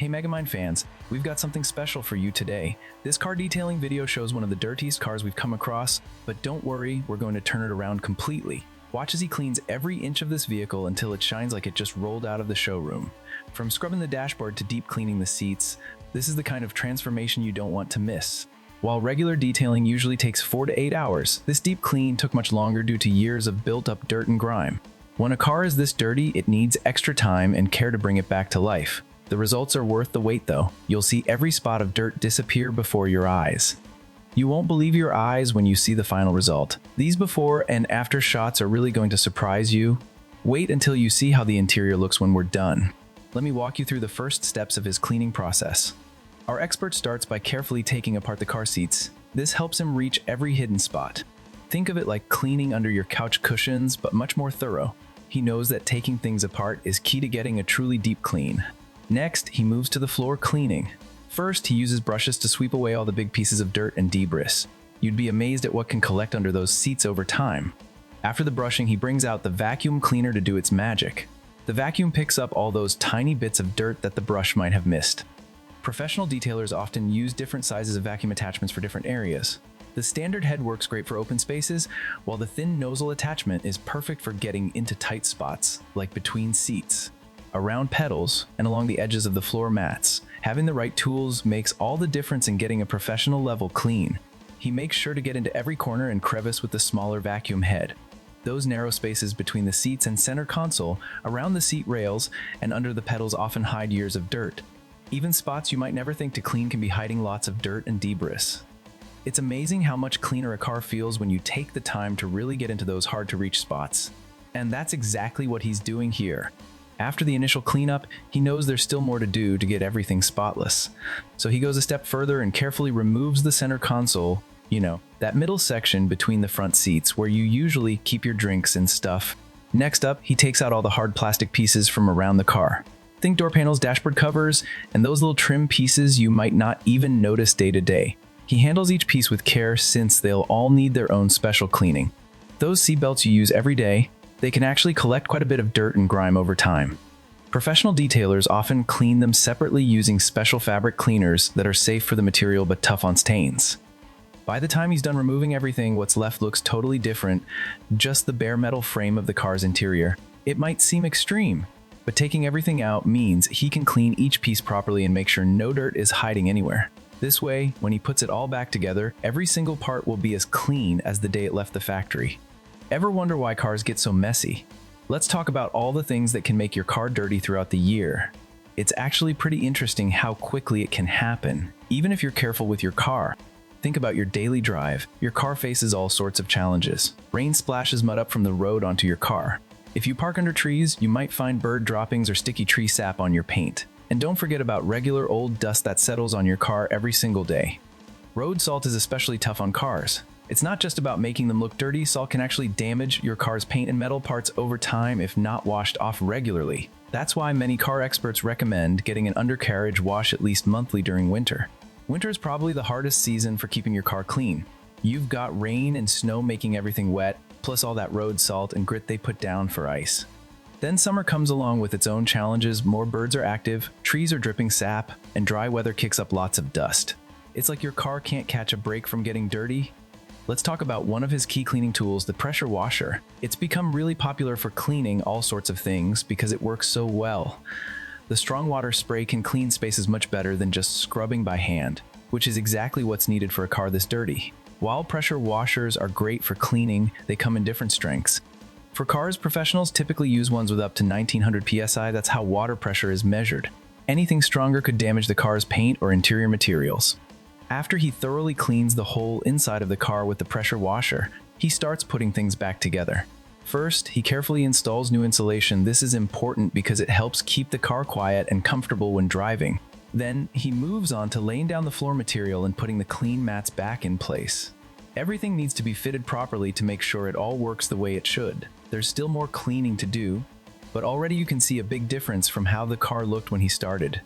Hey MegaMind fans, we've got something special for you today. This car detailing video shows one of the dirtiest cars we've come across, but don't worry, we're going to turn it around completely. Watch as he cleans every inch of this vehicle until it shines like it just rolled out of the showroom. From scrubbing the dashboard to deep cleaning the seats, this is the kind of transformation you don't want to miss. While regular detailing usually takes 4 to 8 hours, this deep clean took much longer due to years of built-up dirt and grime. When a car is this dirty, it needs extra time and care to bring it back to life. The results are worth the wait though. You'll see every spot of dirt disappear before your eyes. You won't believe your eyes when you see the final result. These before and after shots are really going to surprise you. Wait until you see how the interior looks when we're done. Let me walk you through the first steps of his cleaning process. Our expert starts by carefully taking apart the car seats. This helps him reach every hidden spot. Think of it like cleaning under your couch cushions, but much more thorough. He knows that taking things apart is key to getting a truly deep clean. Next, he moves to the floor cleaning. First, he uses brushes to sweep away all the big pieces of dirt and debris. You'd be amazed at what can collect under those seats over time. After the brushing, he brings out the vacuum cleaner to do its magic. The vacuum picks up all those tiny bits of dirt that the brush might have missed. Professional detailers often use different sizes of vacuum attachments for different areas. The standard head works great for open spaces, while the thin nozzle attachment is perfect for getting into tight spots, like between seats, around pedals, and along the edges of the floor mats. Having the right tools makes all the difference in getting a professional level clean. He makes sure to get into every corner and crevice with the smaller vacuum head. Those narrow spaces between the seats and center console, around the seat rails, and under the pedals often hide years of dirt. Even spots you might never think to clean can be hiding lots of dirt and debris. It's amazing how much cleaner a car feels when you take the time to really get into those hard-to-reach spots. And that's exactly what he's doing here. After the initial cleanup, he knows there's still more to do to get everything spotless. So he goes a step further and carefully removes the center console, that middle section between the front seats where you usually keep your drinks and stuff. Next up, he takes out all the hard plastic pieces from around the car. Think door panels, dashboard covers, and those little trim pieces you might not even notice day to day. He handles each piece with care since they'll all need their own special cleaning. Those seat belts you use every day, they can actually collect quite a bit of dirt and grime over time. Professional detailers often clean them separately using special fabric cleaners that are safe for the material but tough on stains. By the time he's done removing everything, what's left looks totally different, just the bare metal frame of the car's interior. It might seem extreme, but taking everything out means he can clean each piece properly and make sure no dirt is hiding anywhere. This way, when he puts it all back together, every single part will be as clean as the day it left the factory. Ever wonder why cars get so messy? Let's talk about all the things that can make your car dirty throughout the year. It's actually pretty interesting how quickly it can happen, even if you're careful with your car. Think about your daily drive. Your car faces all sorts of challenges. Rain splashes mud up from the road onto your car. If you park under trees, you might find bird droppings or sticky tree sap on your paint. And don't forget about regular old dust that settles on your car every single day. Road salt is especially tough on cars. It's not just about making them look dirty, salt can actually damage your car's paint and metal parts over time if not washed off regularly. That's why many car experts recommend getting an undercarriage wash at least monthly during winter. Winter is probably the hardest season for keeping your car clean. You've got rain and snow making everything wet, plus all that road salt and grit they put down for ice. Then summer comes along with its own challenges. More birds are active, trees are dripping sap, and dry weather kicks up lots of dust. It's like your car can't catch a break from getting dirty. Let's talk about one of his key cleaning tools, the pressure washer. It's become really popular for cleaning all sorts of things because it works so well. The strong water spray can clean spaces much better than just scrubbing by hand, which is exactly what's needed for a car this dirty. While pressure washers are great for cleaning, they come in different strengths. For cars, professionals typically use ones with up to 1900 psi. That's how water pressure is measured. Anything stronger could damage the car's paint or interior materials. After he thoroughly cleans the whole inside of the car with the pressure washer, he starts putting things back together. First, he carefully installs new insulation. This is important because it helps keep the car quiet and comfortable when driving. Then, he moves on to laying down the floor material and putting the clean mats back in place. Everything needs to be fitted properly to make sure it all works the way it should. There's still more cleaning to do, but already you can see a big difference from how the car looked when he started.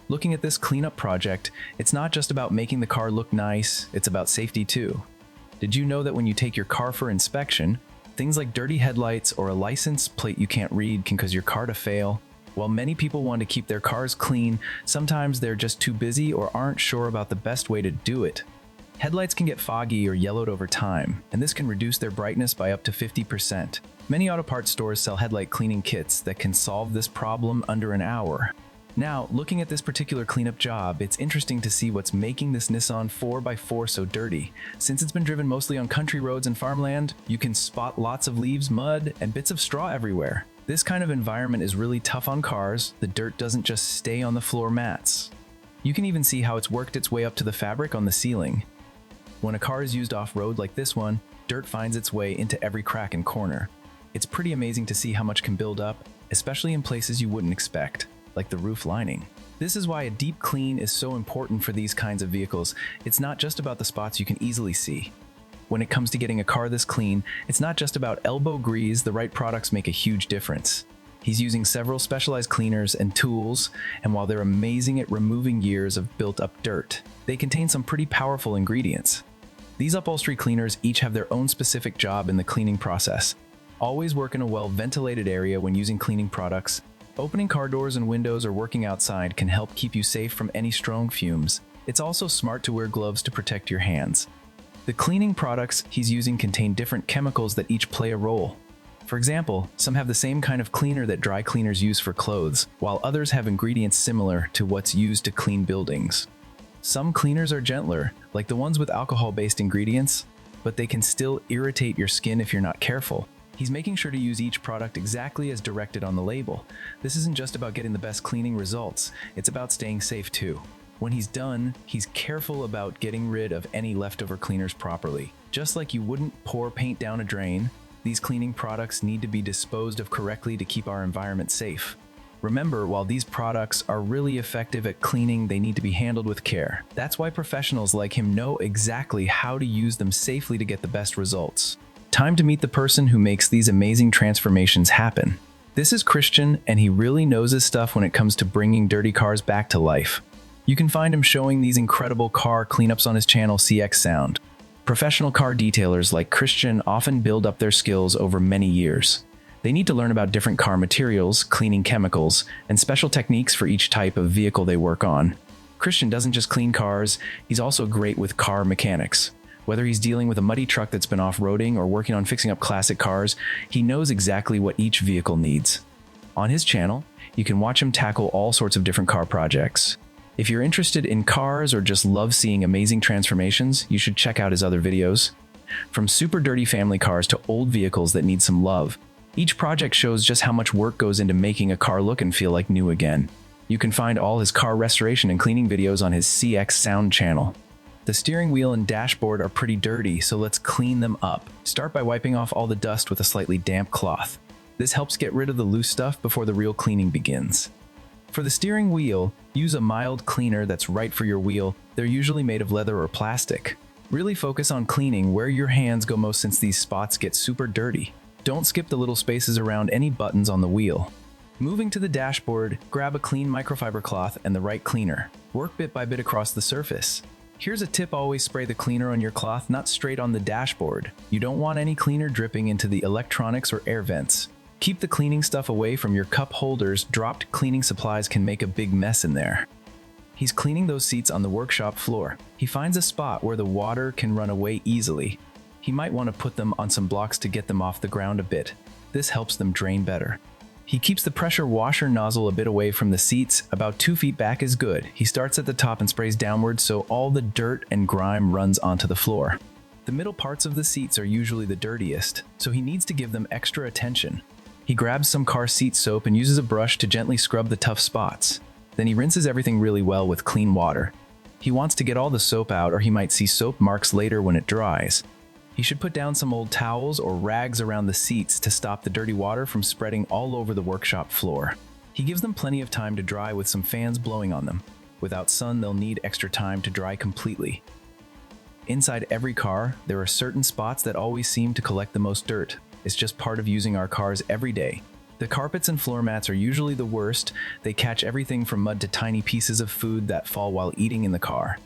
Looking at this cleanup project, it's not just about making the car look nice, it's about safety too. Did you know that when you take your car for inspection, things like dirty headlights or a license plate you can't read can cause your car to fail? While many people want to keep their cars clean, sometimes they're just too busy or aren't sure about the best way to do it. Headlights can get foggy or yellowed over time, and this can reduce their brightness by up to 50%. Many auto parts stores sell headlight cleaning kits that can solve this problem under an hour. Now, looking at this particular cleanup job, it's interesting to see what's making this Nissan 4x4 so dirty. Since it's been driven mostly on country roads and farmland, you can spot lots of leaves, mud, and bits of straw everywhere. This kind of environment is really tough on cars. The dirt doesn't just stay on the floor mats. You can even see how it's worked its way up to the fabric on the ceiling. When a car is used off-road like this one, dirt finds its way into every crack and corner. It's pretty amazing to see how much can build up, especially in places you wouldn't expect, like the roof lining. This is why a deep clean is so important for these kinds of vehicles. It's not just about the spots you can easily see. When it comes to getting a car this clean, it's not just about elbow grease. The right products make a huge difference. He's using several specialized cleaners and tools, and while they're amazing at removing years of built-up dirt, they contain some pretty powerful ingredients. These upholstery cleaners each have their own specific job in the cleaning process. Always work in a well-ventilated area when using cleaning products. Opening car doors and windows or working outside can help keep you safe from any strong fumes. It's also smart to wear gloves to protect your hands. The cleaning products he's using contain different chemicals that each play a role. For example, some have the same kind of cleaner that dry cleaners use for clothes, while others have ingredients similar to what's used to clean buildings. Some cleaners are gentler, like the ones with alcohol-based ingredients, but they can still irritate your skin if you're not careful. He's making sure to use each product exactly as directed on the label. This isn't just about getting the best cleaning results, it's about staying safe too. When he's done, he's careful about getting rid of any leftover cleaners properly. Just like you wouldn't pour paint down a drain, these cleaning products need to be disposed of correctly to keep our environment safe. Remember, while these products are really effective at cleaning, they need to be handled with care. That's why professionals like him know exactly how to use them safely to get the best results. Time to meet the person who makes these amazing transformations happen. This is Christian, and he really knows his stuff when it comes to bringing dirty cars back to life. You can find him showing these incredible car cleanups on his channel Cxsound. Professional car detailers like Christian often build up their skills over many years. They need to learn about different car materials, cleaning chemicals, and special techniques for each type of vehicle they work on. Christian doesn't just clean cars, he's also great with car mechanics. Whether he's dealing with a muddy truck that's been off-roading or working on fixing up classic cars, he knows exactly what each vehicle needs. On his channel, you can watch him tackle all sorts of different car projects. If you're interested in cars or just love seeing amazing transformations, you should check out his other videos. From super dirty family cars to old vehicles that need some love, each project shows just how much work goes into making a car look and feel like new again. You can find all his car restoration and cleaning videos on his Cxsound channel. The steering wheel and dashboard are pretty dirty, so let's clean them up. Start by wiping off all the dust with a slightly damp cloth. This helps get rid of the loose stuff before the real cleaning begins. For the steering wheel, use a mild cleaner that's right for your wheel. They're usually made of leather or plastic. Really focus on cleaning where your hands go most since these spots get super dirty. Don't skip the little spaces around any buttons on the wheel. Moving to the dashboard, grab a clean microfiber cloth and the right cleaner. Work bit by bit across the surface. Here's a tip: always spray the cleaner on your cloth, not straight on the dashboard. You don't want any cleaner dripping into the electronics or air vents. Keep the cleaning stuff away from your cup holders. Dropped cleaning supplies can make a big mess in there. He's cleaning those seats on the workshop floor. He finds a spot where the water can run away easily. He might want to put them on some blocks to get them off the ground a bit. This helps them drain better. He keeps the pressure washer nozzle a bit away from the seats. About 2 feet back is good. He starts at the top and sprays downward so all the dirt and grime runs onto the floor. The middle parts of the seats are usually the dirtiest, so he needs to give them extra attention. He grabs some car seat soap and uses a brush to gently scrub the tough spots. Then he rinses everything really well with clean water. He wants to get all the soap out, or he might see soap marks later when it dries. He should put down some old towels or rags around the seats to stop the dirty water from spreading all over the workshop floor. He gives them plenty of time to dry with some fans blowing on them. Without sun, they'll need extra time to dry completely. Inside every car, there are certain spots that always seem to collect the most dirt. It's just part of using our cars every day. The carpets and floor mats are usually the worst. They catch everything from mud to tiny pieces of food that fall while eating in the car.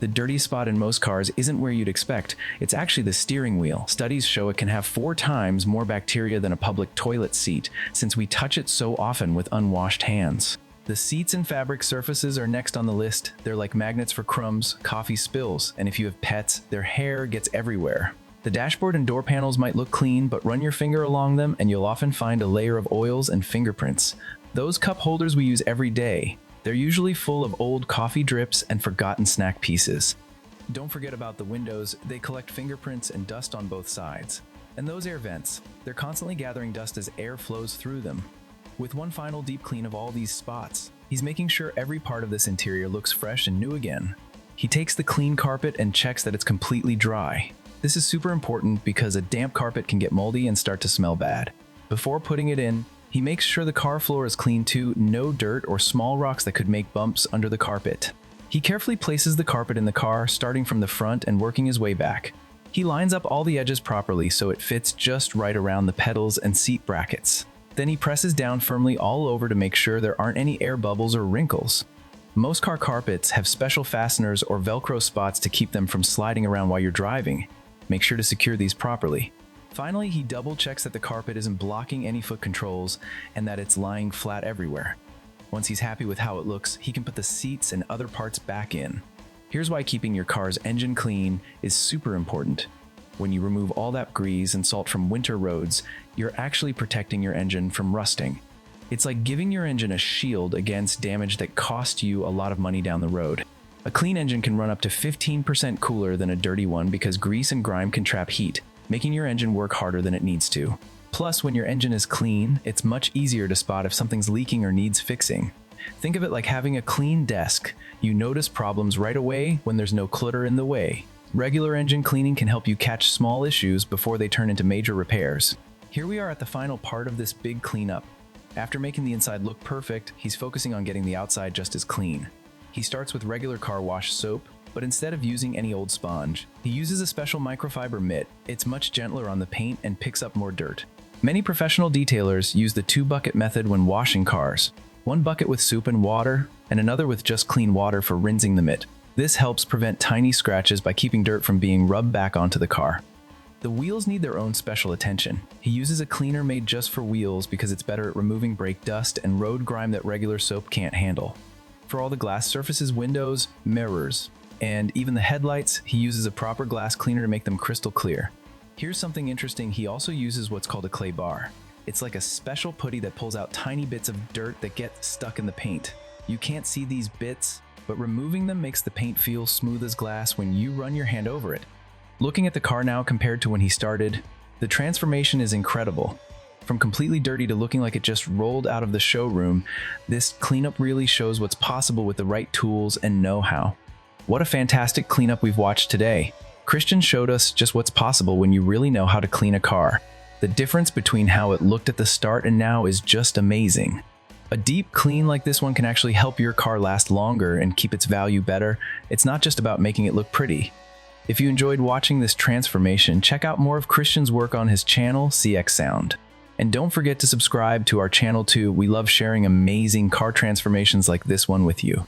The The dirty spot in most cars isn't where you'd expect. It's actually the steering wheel. Studies show it can have 4 times more bacteria than a public toilet seat, since we touch it so often with unwashed hands. The seats and fabric surfaces are next on the list. They're like magnets for crumbs, coffee spills, and if you have pets, their hair gets everywhere. The dashboard and door panels might look clean, but run your finger along them and you'll often find a layer of oils and fingerprints. Those cup holders we use every day. They're usually full of old coffee drips and forgotten snack pieces. Don't forget about the windows. They collect fingerprints and dust on both sides. And those air vents. They're constantly gathering dust as air flows through them. With one final deep clean of all these spots, he's making sure every part of this interior looks fresh and new again. He takes the clean carpet and checks that it's completely dry. This is super important because a damp carpet can get moldy and start to smell bad. Before putting it in, he makes sure the car floor is clean too, no dirt or small rocks that could make bumps under the carpet. He carefully places the carpet in the car, starting from the front and working his way back. He lines up all the edges properly so it fits just right around the pedals and seat brackets. Then he presses down firmly all over to make sure there aren't any air bubbles or wrinkles. Most car carpets have special fasteners or Velcro spots to keep them from sliding around while you're driving. Make sure to secure these properly. Finally, he double checks that the carpet isn't blocking any foot controls and that it's lying flat everywhere. Once he's happy with how it looks, he can put the seats and other parts back in. Here's why keeping your car's engine clean is super important. When you remove all that grease and salt from winter roads, you're actually protecting your engine from rusting. It's like giving your engine a shield against damage that costs you a lot of money down the road. A clean engine can run up to 15% cooler than a dirty one because grease and grime can trap heat, making your engine work harder than it needs to. Plus, when your engine is clean, it's much easier to spot if something's leaking or needs fixing. Think of it like having a clean desk. You notice problems right away when there's no clutter in the way. Regular engine cleaning can help you catch small issues before they turn into major repairs. Here we are at the final part of this big cleanup. After making the inside look perfect, he's focusing on getting the outside just as clean. He starts with regular car wash soap, but instead of using any old sponge, he uses a special microfiber mitt. It's much gentler on the paint and picks up more dirt. Many professional detailers use the 2-bucket method when washing cars. 1 bucket with soup and water, and another with just clean water for rinsing the mitt. This helps prevent tiny scratches by keeping dirt from being rubbed back onto the car. The wheels need their own special attention. He uses a cleaner made just for wheels because it's better at removing brake dust and road grime that regular soap can't handle. For all the glass surfaces, windows, mirrors, and even the headlights, he uses a proper glass cleaner to make them crystal clear. Here's something interesting. He also uses what's called a clay bar. It's like a special putty that pulls out tiny bits of dirt that get stuck in the paint. You can't see these bits, but removing them makes the paint feel smooth as glass when you run your hand over it. Looking at the car now compared to when he started, the transformation is incredible. From completely dirty to looking like it just rolled out of the showroom, this cleanup really shows what's possible with the right tools and know-how. What a fantastic cleanup we've watched today. Christian showed us just what's possible when you really know how to clean a car. The difference between how it looked at the start and now is just amazing. A deep clean like this one can actually help your car last longer and keep its value better. It's not just about making it look pretty. If you enjoyed watching this transformation, check out more of Christian's work on his channel, Cxsound. And don't forget to subscribe to our channel too. We love sharing amazing car transformations like this one with you.